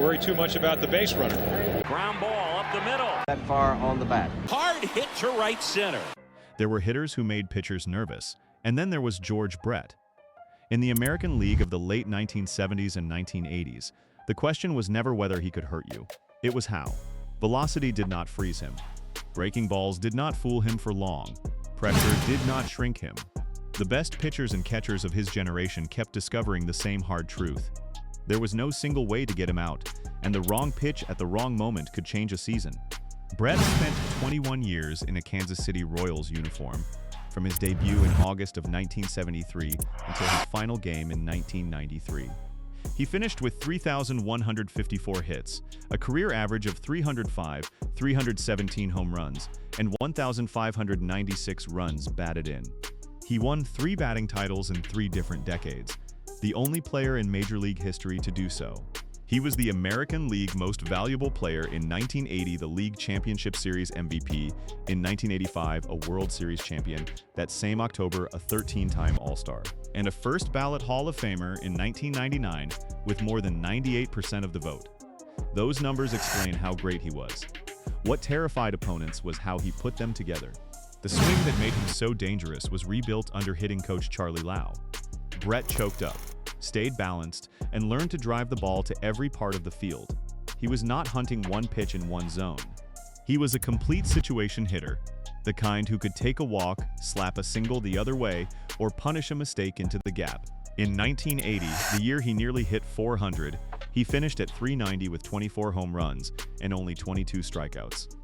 worry too much about the base runner. Ground ball up the middle. That far on the bat. Hard hit to right center. There were hitters who made pitchers nervous, and then there was George Brett. In the American League of the late 1970s and 1980s, the question was never whether he could hurt you. It was how. Velocity did not freeze him. Breaking balls did not fool him for long. Pressure did not shrink him. The best pitchers and catchers of his generation kept discovering the same hard truth. There was no single way to get him out, and the wrong pitch at the wrong moment could change a season. Brett spent 21 years in a Kansas City Royals uniform, from his debut in August of 1973 until his final game in 1993. He finished with 3,154 hits, a career average of 305, 317 home runs, and 1,596 runs batted in. He won 3 batting titles in 3 different decades, the only player in Major League history to do so. He was the American League Most Valuable Player in 1980, the League Championship Series MVP, in 1985, a World Series champion, that same October, a 13-time All-Star, and a first-ballot Hall of Famer in 1999 with more than 98% of the vote. Those numbers explain how great he was. What terrified opponents was how he put them together. The swing that made him so dangerous was rebuilt under hitting coach Charlie Lau. Brett choked up, stayed balanced, and learned to drive the ball to every part of the field. He was not hunting one pitch in one zone. He was a complete situation hitter, the kind who could take a walk, slap a single the other way, or punish a mistake into the gap. In 1980, the year he nearly hit 400, he finished at .390 with 24 home runs and only 22 strikeouts.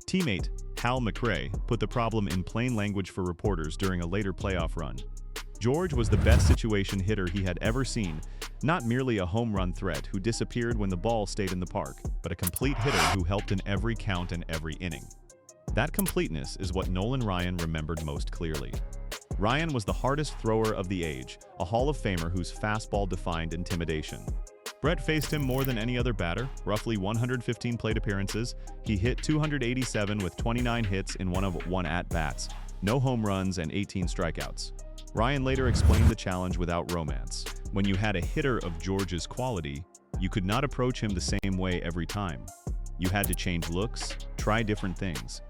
Teammate Hal McRae put the problem in plain language for reporters during a later playoff run. George was the best situation hitter he had ever seen, not merely a home run threat who disappeared when the ball stayed in the park, but a complete hitter who helped in every count and every inning. That completeness is what Nolan Ryan remembered most clearly. Ryan was the hardest thrower of the age, a Hall of Famer whose fastball defined intimidation. Brett faced him more than any other batter, roughly 115 plate appearances. He hit 287 with 29 hits in one at-bats, no home runs, and 18 strikeouts. Ryan later explained the challenge without romance. When you had a hitter of George's quality, you could not approach him the same way every time. You had to change looks, try different things.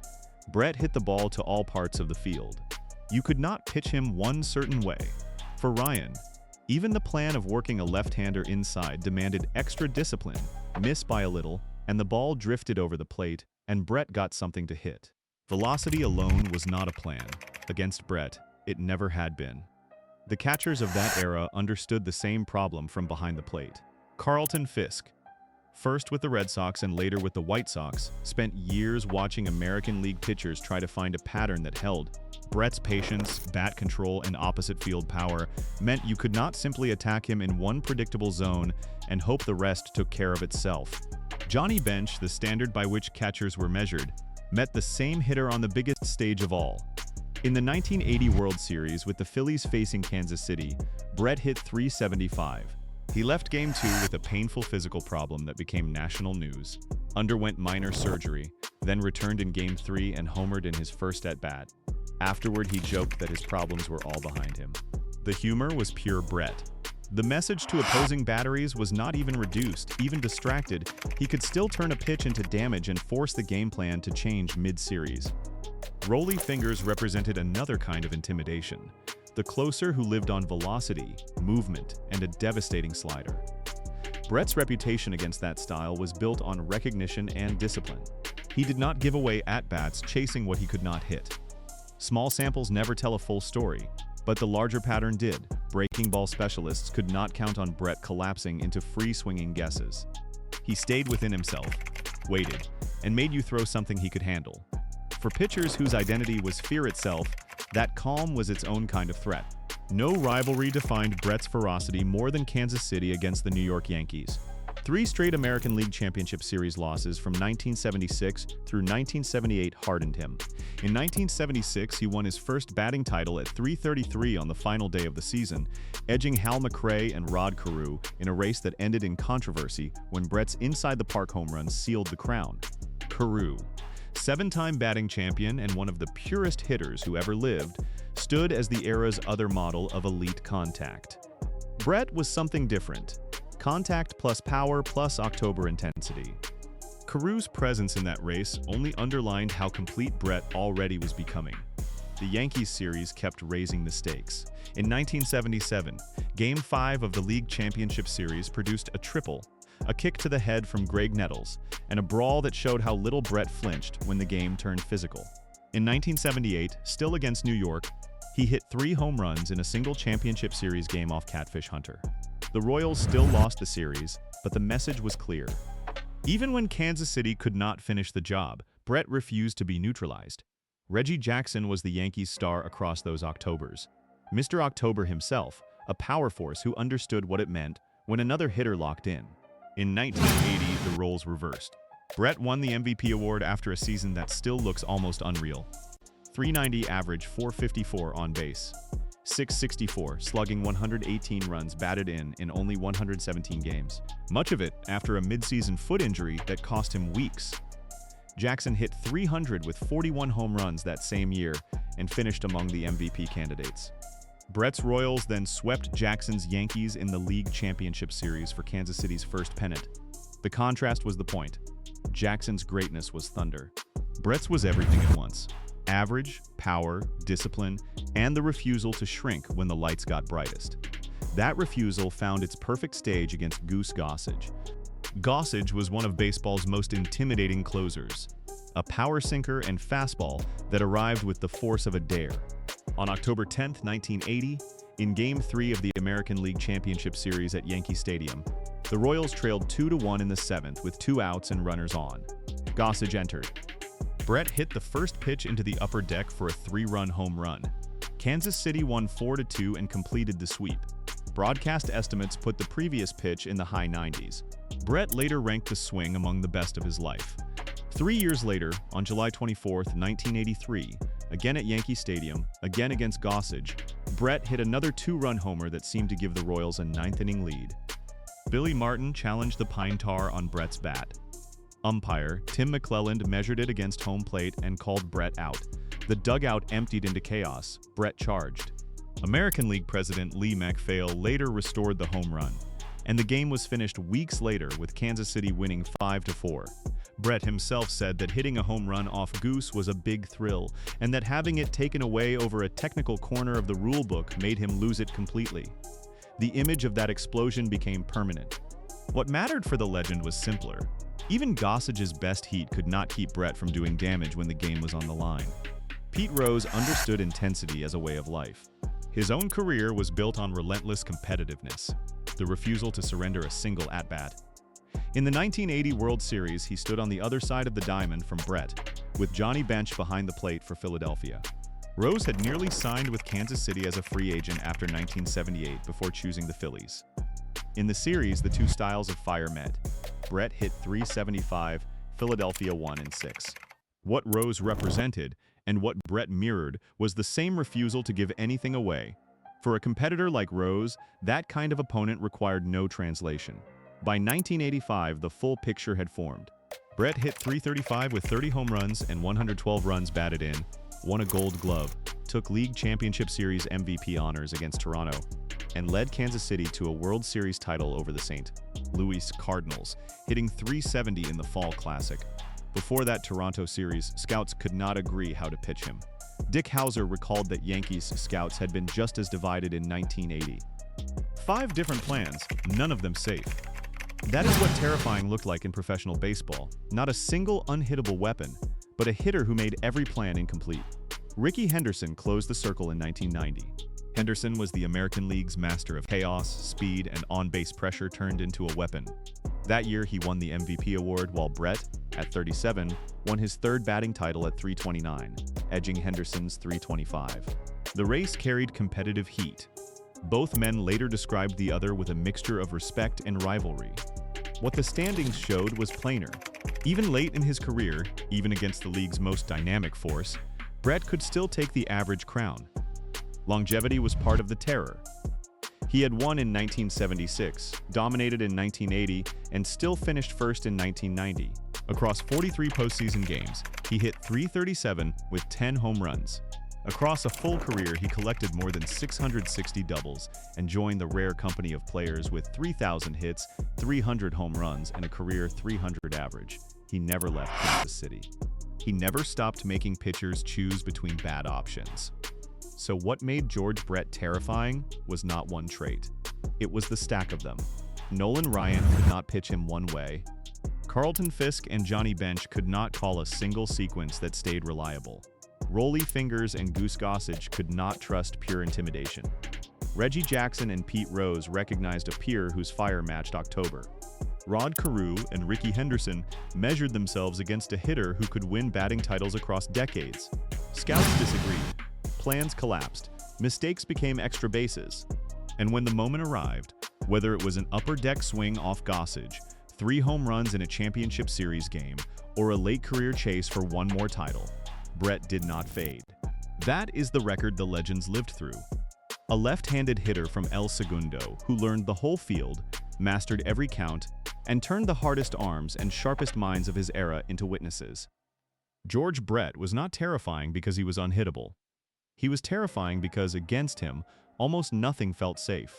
Brett hit the ball to all parts of the field. You could not pitch him one certain way. For Ryan, even the plan of working a left-hander inside demanded extra discipline. Miss by a little, and the ball drifted over the plate, and Brett got something to hit. Velocity alone was not a plan. Against Brett, it never had been. The catchers of that era understood the same problem from behind the plate. Carlton Fisk, first with the Red Sox and later with the White Sox, spent years watching American League pitchers try to find a pattern that held. Brett's patience, bat control, and opposite field power meant you could not simply attack him in one predictable zone and hope the rest took care of itself. Johnny Bench, the standard by which catchers were measured, met the same hitter on the biggest stage of all. In the 1980 World Series with the Phillies facing Kansas City, Brett hit .375. He left Game 2 with a painful physical problem that became national news, underwent minor surgery, then returned in Game 3 and homered in his first at-bat. Afterward, he joked that his problems were all behind him. The humor was pure Brett. The message to opposing batteries was not even reduced, even distracted. He could still turn a pitch into damage and force the game plan to change mid-series. Rolly fingers represented another kind of intimidation. The closer who lived on velocity, movement, and a devastating slider. Brett's reputation against that style was built on recognition and discipline. He did not give away at-bats chasing what he could not hit. Small samples never tell a full story, but the larger pattern did. Breaking ball specialists could not count on Brett collapsing into free-swinging guesses. He stayed within himself, waited, and made you throw something he could handle. For pitchers whose identity was fear itself, that calm was its own kind of threat. No rivalry defined Brett's ferocity more than Kansas City against the New York Yankees. 3 straight American League Championship Series losses from 1976 through 1978 hardened him. In 1976, he won his first batting title at .333 on the final day of the season, edging Hal McRae and Rod Carew in a race that ended in controversy when Brett's inside-the-park home run sealed the crown. Carew, 7-time batting champion and one of the purest hitters who ever lived, stood as the era's other model of elite contact. Brett was something different. Contact plus power plus October intensity. Caruso's presence in that race only underlined how complete Brett already was becoming. The Yankees series kept raising the stakes. In 1977, Game 5 of the League Championship Series produced a triple, a kick to the head from Greg Nettles, and a brawl that showed how little Brett flinched when the game turned physical. In 1978, still against New York, he hit 3 home runs in a single championship series game off Catfish Hunter. The Royals still lost the series, but the message was clear. Even when Kansas City could not finish the job, Brett refused to be neutralized. Reggie Jackson was the Yankees' star across those Octobers. Mr. October himself, a power force who understood what it meant when another hitter locked in. In 1980, the roles reversed. Brett won the MVP award after a season that still looks almost unreal. .390 average, .454 on base. .664, slugging 118 runs batted in only 117 games. Much of it after a midseason foot injury that cost him weeks. Jackson hit .300 with 41 home runs that same year and finished among the MVP candidates. Brett's Royals then swept Jackson's Yankees in the League Championship Series for Kansas City's first pennant. The contrast was the point. Jackson's greatness was thunder. Brett's was everything at once. Average, power, discipline, and the refusal to shrink when the lights got brightest. That refusal found its perfect stage against Goose Gossage. Gossage was one of baseball's most intimidating closers, a power sinker and fastball that arrived with the force of a dare. On October 10, 1980, in Game 3 of the American League Championship Series at Yankee Stadium, the Royals trailed 2-1 in the 7th with 2 outs and runners on. Gossage entered. Brett hit the first pitch into the upper deck for a 3-run home run. Kansas City won 4-2 and completed the sweep. Broadcast estimates put the previous pitch in the high 90s. Brett later ranked the swing among the best of his life. 3 years later, on July 24, 1983, again at Yankee Stadium, again against Gossage, Brett hit another 2-run homer that seemed to give the Royals a 9th-inning lead. Billy Martin challenged the pine tar on Brett's bat. Umpire Tim McClelland measured it against home plate and called Brett out. The dugout emptied into chaos. Brett charged. American League president Lee MacPhail later restored the home run, and the game was finished weeks later with Kansas City winning 5-4. Brett himself said that hitting a home run off Goose was a big thrill, and that having it taken away over a technical corner of the rulebook made him lose it completely. The image of that explosion became permanent. What mattered for the legend was simpler. Even Gossage's best heat could not keep Brett from doing damage when the game was on the line. Pete Rose understood intensity as a way of life. His own career was built on relentless competitiveness, the refusal to surrender a single at-bat. In the 1980 World Series, he stood on the other side of the diamond from Brett, with Johnny Bench behind the plate for Philadelphia. Rose had nearly signed with Kansas City as a free agent after 1978 before choosing the Phillies. In the series, the two styles of fire met. Brett hit .375, Philadelphia won in 6. What Rose represented, and what Brett mirrored, was the same refusal to give anything away. For a competitor like Rose, that kind of opponent required no translation. By 1985, the full picture had formed. Brett hit .335 with 30 home runs and 112 runs batted in, won a Gold Glove, took League Championship Series MVP honors against Toronto, and led Kansas City to a World Series title over the St. Louis Cardinals, hitting .370 in the Fall Classic. Before that Toronto series, scouts could not agree how to pitch him. Dick Hauser recalled that Yankees scouts had been just as divided in 1980. 5 different plans, none of them safe. That is what terrifying looked like in professional baseball. Not a single unhittable weapon, but a hitter who made every plan incomplete. Rickey Henderson closed the circle in 1990. Henderson was the American League's master of chaos, speed, and on-base pressure turned into a weapon. That year, he won the MVP award, while Brett, at 37, won his 3rd batting title at .329, edging Henderson's .325. The race carried competitive heat. Both men later described the other with a mixture of respect and rivalry. What the standings showed was plainer. Even late in his career, even against the league's most dynamic force, Brett could still take the average crown. Longevity was part of the terror. He had won in 1976, dominated in 1980, and still finished first in 1990. Across 43 postseason games, he hit .337 with 10 home runs. Across a full career, he collected more than 660 doubles and joined the rare company of players with 3,000 hits, 300 home runs, and a career .300 average. He never left Kansas City. He never stopped making pitchers choose between bad options. So what made George Brett terrifying was not one trait. It was the stack of them. Nolan Ryan could not pitch him one way. Carlton Fisk and Johnny Bench could not call a single sequence that stayed reliable. Rolly Fingers and Goose Gossage could not trust pure intimidation. Reggie Jackson and Pete Rose recognized a peer whose fire matched October. Rod Carew and Ricky Henderson measured themselves against a hitter who could win batting titles across decades. Scouts disagreed. Plans collapsed. Mistakes became extra bases. And when the moment arrived, whether it was an upper deck swing off Gossage, 3 home runs in a championship series game, or a late career chase for one more title, Brett did not fade. That is the record the legends lived through. A left-handed hitter from El Segundo who learned the whole field, mastered every count, and turned the hardest arms and sharpest minds of his era into witnesses. George Brett was not terrifying because he was unhittable. He was terrifying because against him, almost nothing felt safe.